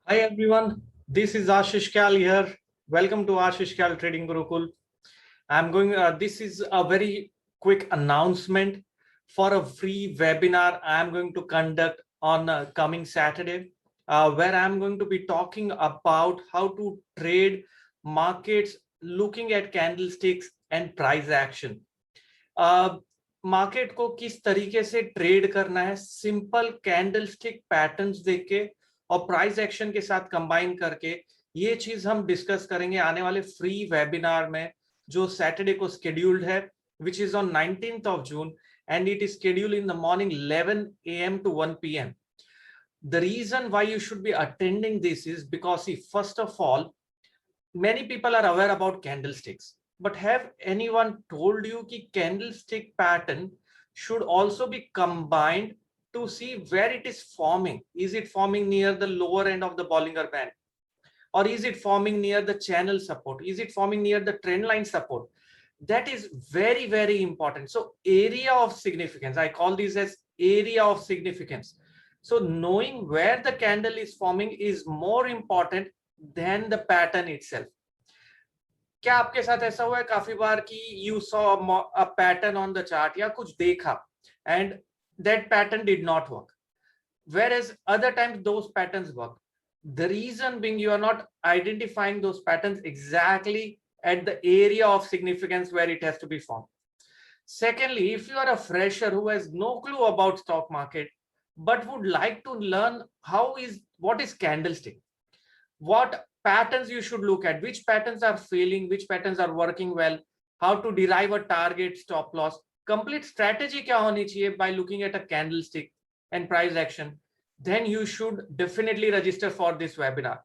Hi everyone, this is Ashish Kyal here. Welcome to Ashish Kyal Trading Gurukul. This is a very quick announcement for a free webinar I'm going to conduct on coming Saturday, where I'm going to be talking about how to trade markets looking at candlesticks and price action. Market को किस तरीके से trade करना है simple candlestick patterns देख के और price action के साथ कंबाइन करके ये चीज हम डिस्कस करेंगे आने वाले फ्री वेबिनार में जो सैटरडे को स्केड्यूल्ड है which is on 19th of June and it is scheduled in the morning 11 a.m. to 1 p.m. The reason why you should be attending this is because first of all, many people are aware about candlesticks, but have anyone told you that candlestick pattern should also be combined to see where it is forming? Is it forming near the lower end of the Bollinger Band? Or is it forming near the channel support? Is it forming near the trend line support? That is very, very important. So area of significance, I call this as area of significance. So knowing where the candle is forming is more important than the pattern itself. क्या आपके साथ ऐसा हुआ है काफी बार कि you saw a pattern on the chart या कुछ देखा and that pattern did not work, whereas other times those patterns work? The reason being you are not identifying those patterns exactly at the area of significance where it has to be formed. Secondly, if you are a fresher who has no clue about stock market but would like to learn what is candlestick, what patterns you should look at, which patterns are failing, which patterns are working well, how to derive a target, stop loss, complete strategy क्या होनी चाहिए by looking at a candlestick and price action, then you should definitely register for this webinar.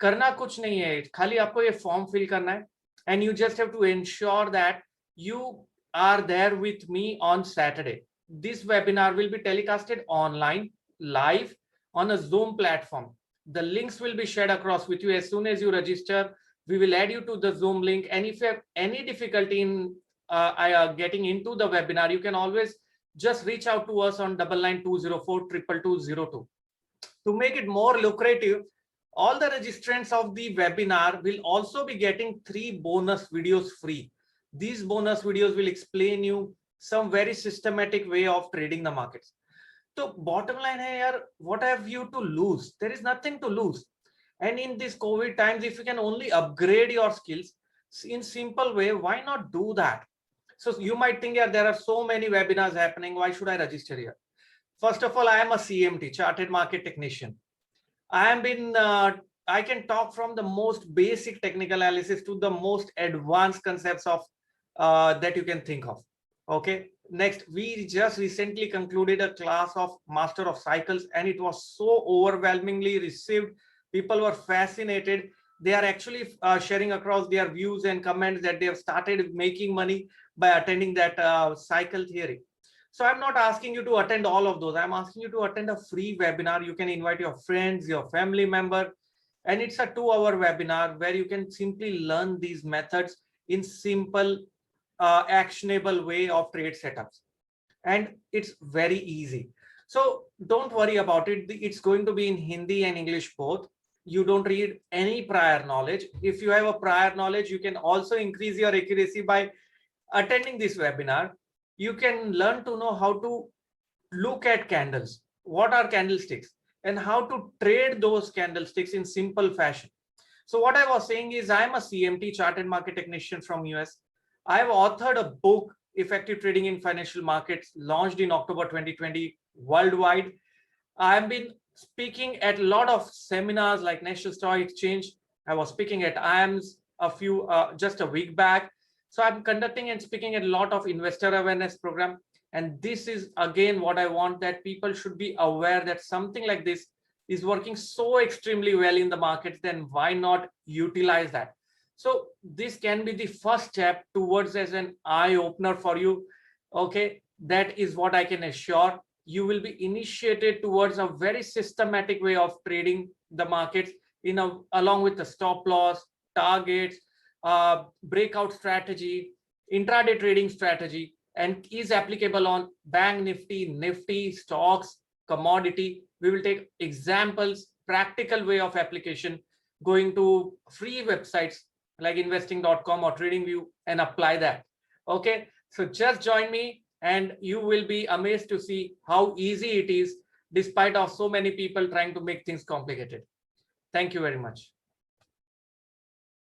करना कुछ नहीं है, खाली आपको ये फॉर्म फिल करना है and you just have to ensure that you are there with me on Saturday. This webinar will be telecasted online, live on a Zoom platform. The links will be shared across with you as soon as you register. We will add you to the Zoom link, and if you have any difficulty in getting into the webinar, you can always just reach out to us on 9920422202. To make it more lucrative, all the registrants of the webinar will also be getting 3 bonus videos free. These bonus videos will explain you some very systematic way of trading the markets. So bottom line है यार, what have you to lose? There is nothing to lose. And in these COVID times, if you can only upgrade your skills in simple way, why not do that? So you might think, yeah, there are so many webinars happening. Why should I register here? First of all, I am a CMT, Chartered Market Technician. I can talk from the most basic technical analysis to the most advanced concepts of that you can think of. Okay. Next, we just recently concluded a class of Master of Cycles and it was so overwhelmingly received. People were fascinated. They are actually sharing across their views and comments that they have started making money by attending that cycle theory. So I'm not asking you to attend all of those. I'm asking you to attend a free webinar. You can invite your friends, your family member, and it's a 2-hour webinar where you can simply learn these methods in simple actionable way of trade setups, and it's very easy. So don't worry about it. It's going to be in Hindi and English both. You don't read any prior knowledge. If you have a prior knowledge, you can also increase your accuracy by attending this webinar. You can learn to know how to look at candles, what are candlesticks, and how to trade those candlesticks in simple fashion. So what I was saying is I'm a CMT, Chartered Market Technician from US. I've authored a book, Effective Trading in Financial Markets, launched in October 2020 worldwide. I've been speaking at a lot of seminars like National Stock Exchange. I was speaking at IAMS just a week back. So I'm conducting and speaking at a lot of investor awareness program. And this is again what I want, that people should be aware that something like this is working so extremely well in the markets, then why not utilize that? So this can be the first step towards as an eye opener for you. Okay, that is what I can assure. You will be initiated towards a very systematic way of trading the markets along with the stop loss, targets, breakout strategy, intraday trading strategy, and is applicable on bank nifty, nifty, stocks, commodity. We will take examples practical way of application, going to free websites like investing.com or TradingView and apply that. Okay, so just join me and you will be amazed to see how easy it is despite of so many people trying to make things complicated. Thank you very much.